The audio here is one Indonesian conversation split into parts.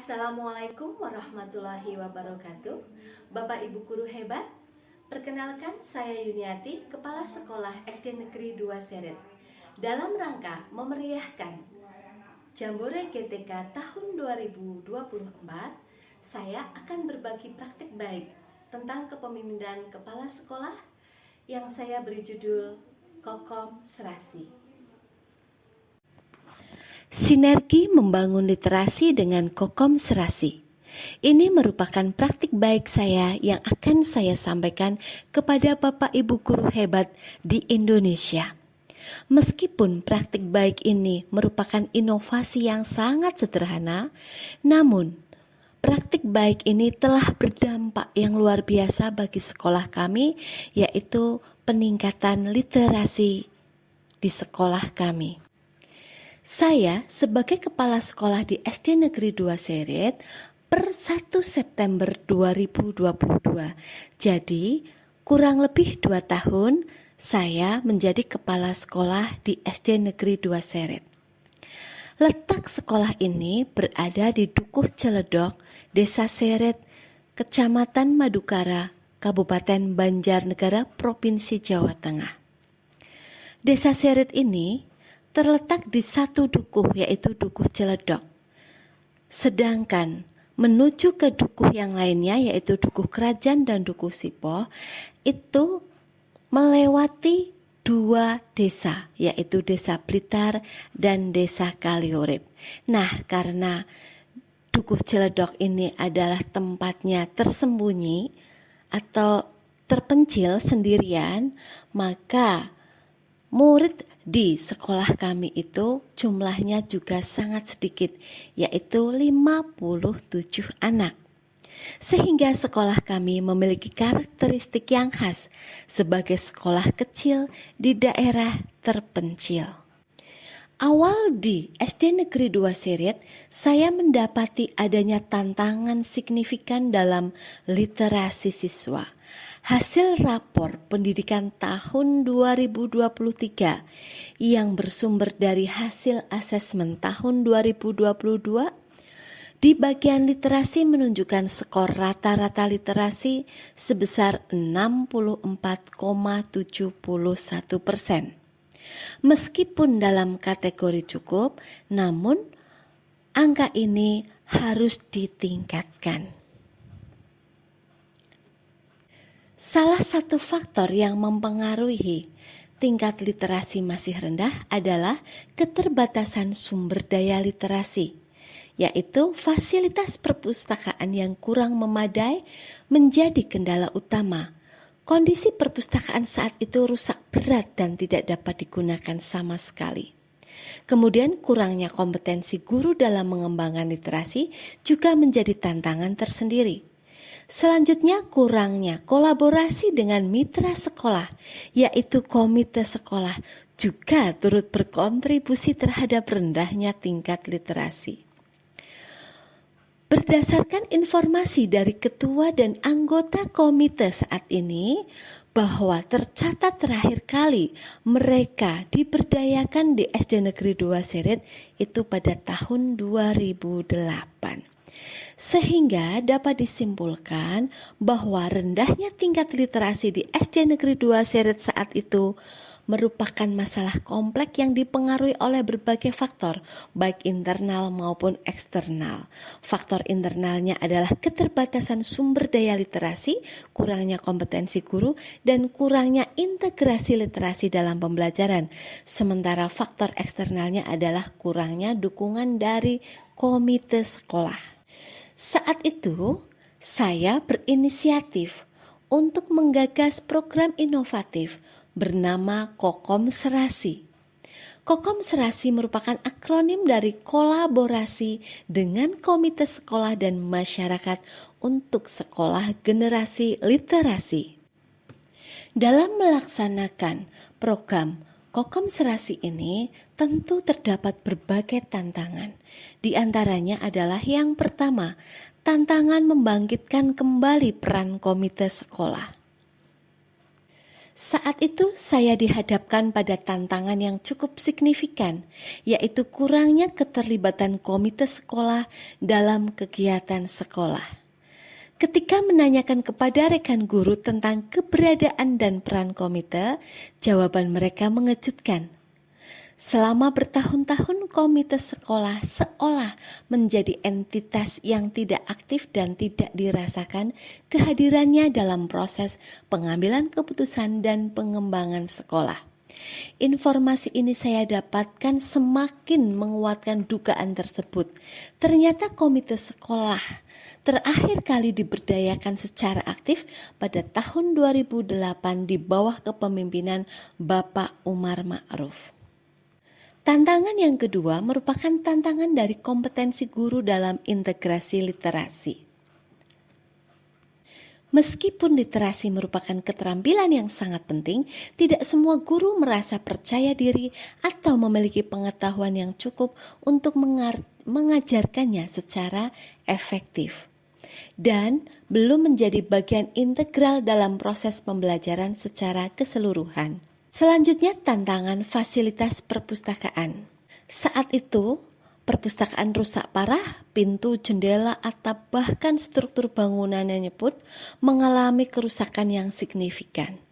Assalamualaikum warahmatullahi wabarakatuh. Bapak Ibu guru hebat, perkenalkan saya Yuniati, Kepala Sekolah SD Negeri 2 Seret. Dalam rangka memeriahkan Jambore GTK tahun 2024, saya akan berbagi praktik baik tentang kepemimpinan kepala sekolah yang saya beri judul Kokom Serasi. Sinergi membangun literasi dengan Kokom Serasi. Ini merupakan praktik baik saya yang akan saya sampaikan kepada Bapak Ibu guru hebat di Indonesia. Meskipun praktik baik ini merupakan inovasi yang sangat sederhana, namun praktik baik ini telah berdampak yang luar biasa bagi sekolah kami, yaitu peningkatan literasi di sekolah kami. Saya sebagai kepala sekolah di SD Negeri 2 Seret per 1 September 2022. Jadi kurang lebih 2 tahun saya menjadi kepala sekolah di SD Negeri 2 Seret. Letak sekolah ini berada di Dukuh Celedok, Desa Seret, Kecamatan Madukara, Kabupaten Banjarnegara, Provinsi Jawa Tengah. Desa Seret ini terletak di satu dukuh, yaitu Dukuh Celedok. Sedangkan menuju ke dukuh yang lainnya, yaitu Dukuh Kerajaan dan Dukuh Sipoh, itu melewati 2 desa, yaitu Desa Blitar dan Desa Kaliurip. Nah, karena Dukuh Celedok ini adalah tempatnya tersembunyi atau terpencil sendirian, maka murid di sekolah kami itu jumlahnya juga sangat sedikit, yaitu 57 anak. Sehingga sekolah kami memiliki karakteristik yang khas sebagai sekolah kecil di daerah terpencil. Awal di SD Negeri 2 Seret, saya mendapati adanya tantangan signifikan dalam literasi siswa. Hasil rapor pendidikan tahun 2023 yang bersumber dari hasil asesmen tahun 2022 di bagian literasi menunjukkan skor rata-rata literasi sebesar 64,71%. Meskipun dalam kategori cukup, namun angka ini harus ditingkatkan. Salah satu faktor yang mempengaruhi tingkat literasi masih rendah adalah keterbatasan sumber daya literasi, yaitu fasilitas perpustakaan yang kurang memadai menjadi kendala utama. Kondisi perpustakaan saat itu rusak berat dan tidak dapat digunakan sama sekali. Kemudian kurangnya kompetensi guru dalam mengembangkan literasi juga menjadi tantangan tersendiri. Selanjutnya kurangnya kolaborasi dengan mitra sekolah, yaitu komite sekolah, juga turut berkontribusi terhadap rendahnya tingkat literasi. Berdasarkan informasi dari ketua dan anggota komite saat ini, bahwa tercatat terakhir kali mereka diberdayakan di SD Negeri 2 Seret itu pada tahun 2008. Sehingga dapat disimpulkan bahwa rendahnya tingkat literasi di SD Negeri 2 Seret saat itu merupakan masalah kompleks yang dipengaruhi oleh berbagai faktor, baik internal maupun eksternal. Faktor internalnya adalah keterbatasan sumber daya literasi, kurangnya kompetensi guru, dan kurangnya integrasi literasi dalam pembelajaran. Sementara faktor eksternalnya adalah kurangnya dukungan dari komite sekolah. Saat itu, saya berinisiatif untuk menggagas program inovatif bernama Kokom Serasi. Kokom Serasi merupakan akronim dari kolaborasi dengan komite sekolah dan masyarakat untuk sekolah generasi literasi. Dalam melaksanakan program Kokom Serasi ini tentu terdapat berbagai tantangan. Di antaranya adalah yang pertama, tantangan membangkitkan kembali peran komite sekolah. Saat itu saya dihadapkan pada tantangan yang cukup signifikan, yaitu kurangnya keterlibatan komite sekolah dalam kegiatan sekolah. Ketika menanyakan kepada rekan guru tentang keberadaan dan peran komite, jawaban mereka mengejutkan. Selama bertahun-tahun komite sekolah seolah menjadi entitas yang tidak aktif dan tidak dirasakan kehadirannya dalam proses pengambilan keputusan dan pengembangan sekolah. Informasi ini saya dapatkan semakin menguatkan dugaan tersebut. Ternyata komite sekolah terakhir kali diberdayakan secara aktif pada tahun 2008 di bawah kepemimpinan Bapak Umar Ma'ruf. Tantangan yang kedua merupakan tantangan dari kompetensi guru dalam integrasi literasi. Meskipun literasi merupakan keterampilan yang sangat penting, tidak semua guru merasa percaya diri atau memiliki pengetahuan yang cukup untuk mengajarkannya secara efektif, dan belum menjadi bagian integral dalam proses pembelajaran secara keseluruhan. Selanjutnya, tantangan fasilitas perpustakaan. Saat itu, perpustakaan rusak parah, pintu, jendela, atap, bahkan struktur bangunannya pun mengalami kerusakan yang signifikan.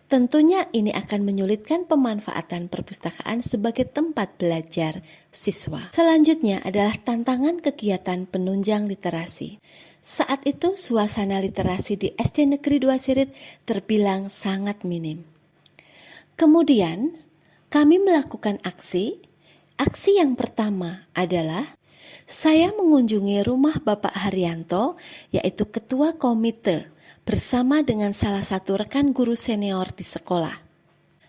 Tentunya ini akan menyulitkan pemanfaatan perpustakaan sebagai tempat belajar siswa. Selanjutnya adalah tantangan kegiatan penunjang literasi. Saat itu, suasana literasi di SD Negeri 2 Sirit terbilang sangat minim. Kemudian, kami melakukan aksi. Aksi yang pertama adalah saya mengunjungi rumah Bapak Haryanto, yaitu ketua komite, bersama dengan salah satu rekan guru senior di sekolah.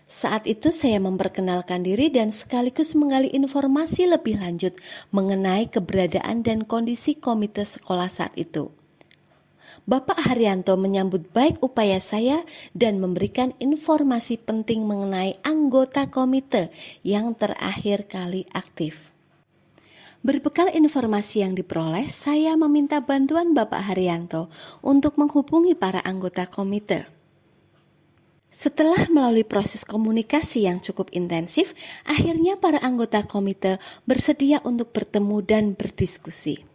Saat itu saya memperkenalkan diri dan sekaligus menggali informasi lebih lanjut mengenai keberadaan dan kondisi komite sekolah saat itu. Bapak Haryanto menyambut baik upaya saya dan memberikan informasi penting mengenai anggota komite yang terakhir kali aktif. Berbekal informasi yang diperoleh, saya meminta bantuan Bapak Haryanto untuk menghubungi para anggota komite. Setelah melalui proses komunikasi yang cukup intensif, akhirnya para anggota komite bersedia untuk bertemu dan berdiskusi.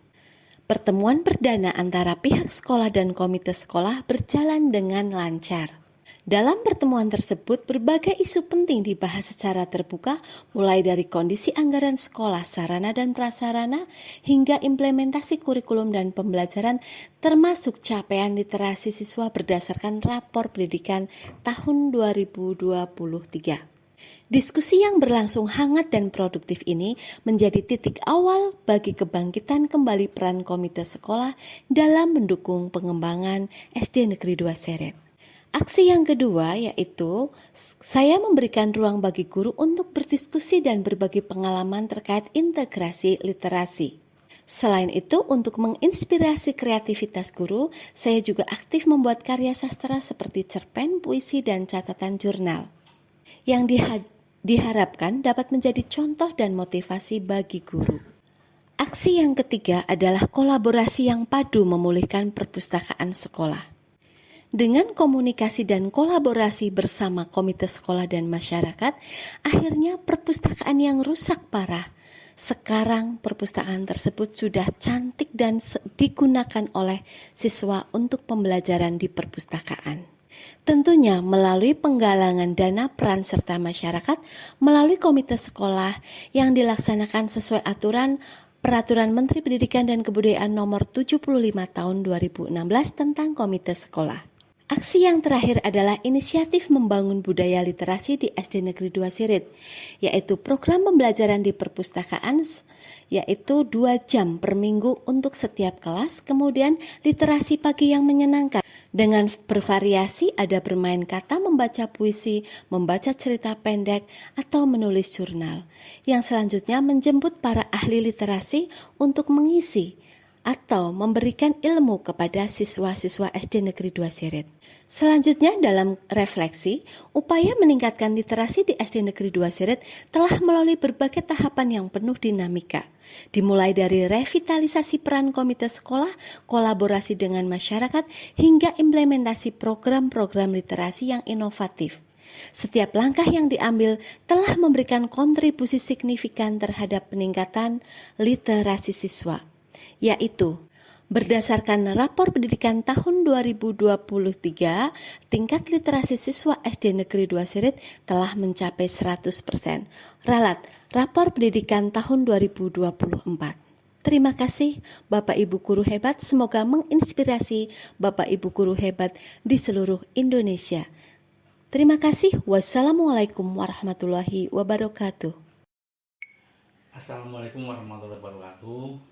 Pertemuan perdana antara pihak sekolah dan komite sekolah berjalan dengan lancar. Dalam pertemuan tersebut, berbagai isu penting dibahas secara terbuka, mulai dari kondisi anggaran sekolah, sarana dan prasarana, hingga implementasi kurikulum dan pembelajaran, termasuk capaian literasi siswa berdasarkan rapor pendidikan tahun 2023. Diskusi yang berlangsung hangat dan produktif ini menjadi titik awal bagi kebangkitan kembali peran komite sekolah dalam mendukung pengembangan SD Negeri 2 Seret. Aksi yang kedua yaitu saya memberikan ruang bagi guru untuk berdiskusi dan berbagi pengalaman terkait integrasi literasi. Selain itu, untuk menginspirasi kreativitas guru, saya juga aktif membuat karya sastra seperti cerpen, puisi, dan catatan jurnal yang diharapkan dapat menjadi contoh dan motivasi bagi guru. Aksi yang ketiga adalah kolaborasi yang padu memulihkan perpustakaan sekolah. Dengan komunikasi dan kolaborasi bersama komite sekolah dan masyarakat, akhirnya perpustakaan yang rusak parah. Sekarang perpustakaan tersebut sudah cantik dan digunakan oleh siswa untuk pembelajaran di perpustakaan. Tentunya melalui penggalangan dana peran serta masyarakat melalui komite sekolah yang dilaksanakan sesuai Peraturan Menteri Pendidikan dan Kebudayaan Nomor 75 Tahun 2016 tentang komite sekolah. Aksi yang terakhir adalah inisiatif membangun budaya literasi di SD Negeri 2 Sirit, yaitu program pembelajaran di perpustakaan, yaitu 2 jam per minggu untuk setiap kelas, kemudian literasi pagi yang menyenangkan. Dengan bervariasi, ada bermain kata, membaca puisi, membaca cerita pendek, atau menulis jurnal. Yang selanjutnya menjemput para ahli literasi untuk mengisi atau memberikan ilmu kepada siswa-siswa SD Negeri 2 Sirit. Selanjutnya dalam refleksi, upaya meningkatkan literasi di SD Negeri 2 Sirit telah melalui berbagai tahapan yang penuh dinamika. Dimulai dari revitalisasi peran komite sekolah, kolaborasi dengan masyarakat, hingga implementasi program-program literasi yang inovatif. Setiap langkah yang diambil telah memberikan kontribusi signifikan terhadap peningkatan literasi siswa, yaitu berdasarkan rapor pendidikan tahun 2023, tingkat literasi siswa SD Negeri 2 Sirit telah mencapai 100%. Ralat, rapor pendidikan tahun 2024. Terima kasih Bapak Ibu Guru Hebat, semoga menginspirasi Bapak Ibu Guru Hebat di seluruh Indonesia. Terima kasih. Wassalamualaikum warahmatullahi wabarakatuh. Assalamualaikum warahmatullahi wabarakatuh.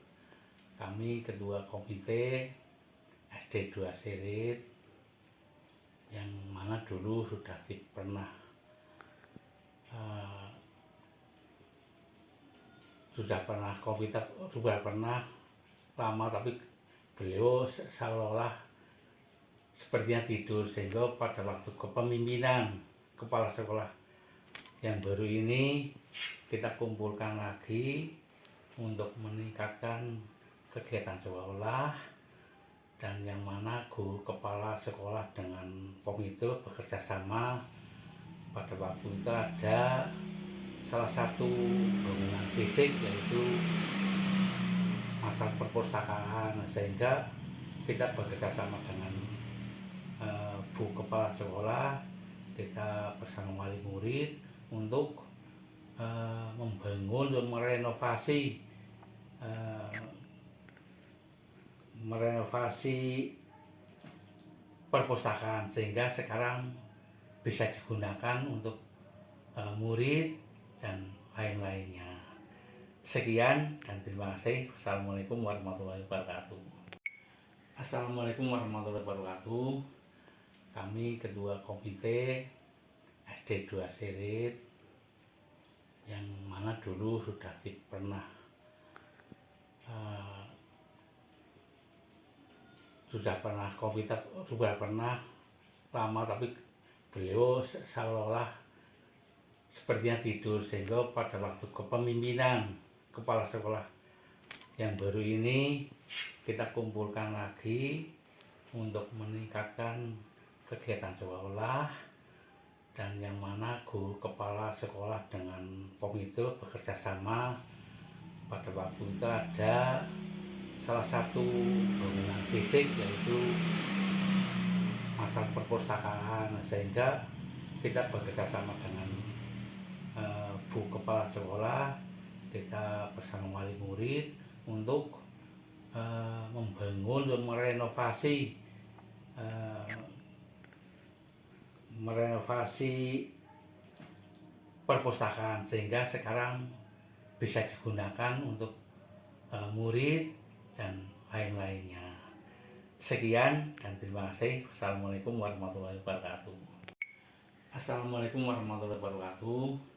Kami Ketua Komite SD 2 Sirit yang mana dulu sudah pernah sudah pernah lama, tapi beliau seolah-olah sepertinya tidur, sehingga pada waktu kepemimpinan kepala sekolah yang baru ini kita kumpulkan lagi untuk meningkatkan kegiatan sekolah, dan yang mana guru kepala sekolah dengan komite bekerja sama. Pada waktu itu ada salah satu bangunan fisik, yaitu masalah perpustakaan, sehingga kita bekerja sama dengan Bu Kepala Sekolah, kita bersama wali murid untuk membangun dan merenovasi perpustakaan, sehingga sekarang bisa digunakan untuk murid dan lain-lainnya. Sekian dan terima kasih. Assalamualaikum warahmatullahi wabarakatuh. Assalamualaikum warahmatullahi wabarakatuh. Kami Ketua Komite SD 2 Sirit yang mana dulu sudah pernah sudah pernah lama, tapi beliau seolah-olah sepertinya tidur, sehingga pada waktu kepemimpinan kepala sekolah yang baru ini kita kumpulkan lagi untuk meningkatkan kegiatan sekolah, dan yang mana guru kepala sekolah dengan komite bekerja sama. Pada waktu itu ada salah satu bangunan fisik, yaitu masalah perpustakaan, sehingga kita bekerja sama dengan Bu Kepala Sekolah, kita bersama wali murid untuk membangun dan merenovasi perpustakaan, sehingga sekarang bisa digunakan untuk murid dan lain-lainnya. Sekian dan terima kasih. Assalamualaikum warahmatullahi wabarakatuh. Assalamualaikum warahmatullahi wabarakatuh.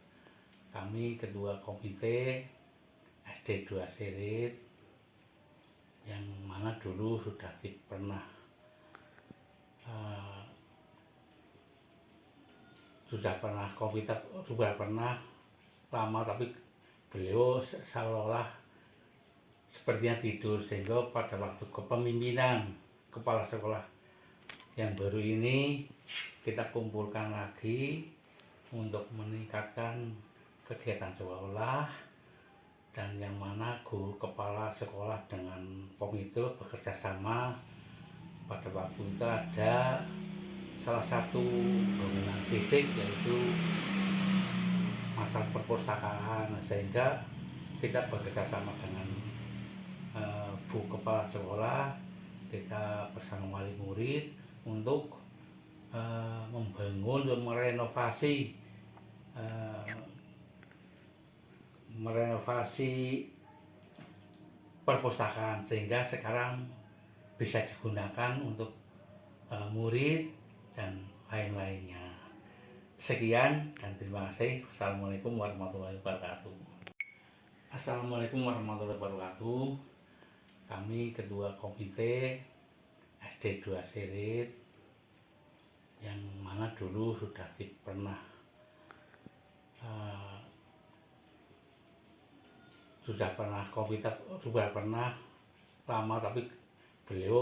Kami Ketua Komite SD 2 Sirit yang mana dulu sudah pernah sudah pernah lama, tapi beliau seolah-olah sepertinya tidur, sehingga pada waktu kepemimpinan kepala sekolah yang baru ini kita kumpulkan lagi untuk meningkatkan kegiatan sekolah, dan yang mana guru kepala sekolah dengan komite bekerja sama. Pada waktu itu ada salah satu bangunan fisik, yaitu masalah perpustakaan, sehingga kita bekerja sama dengan Bu Kepala Sekolah, kita bersama wali murid untuk membangun dan merenovasi perpustakaan, sehingga sekarang bisa digunakan untuk murid dan lain-lainnya. Sekian dan terima kasih. Assalamualaikum warahmatullahi wabarakatuh. Assalamualaikum warahmatullahi wabarakatuh. kami ketua komite SD 2 Sirit yang mana dulu sudah pernah komite sudah pernah lama, tapi beliau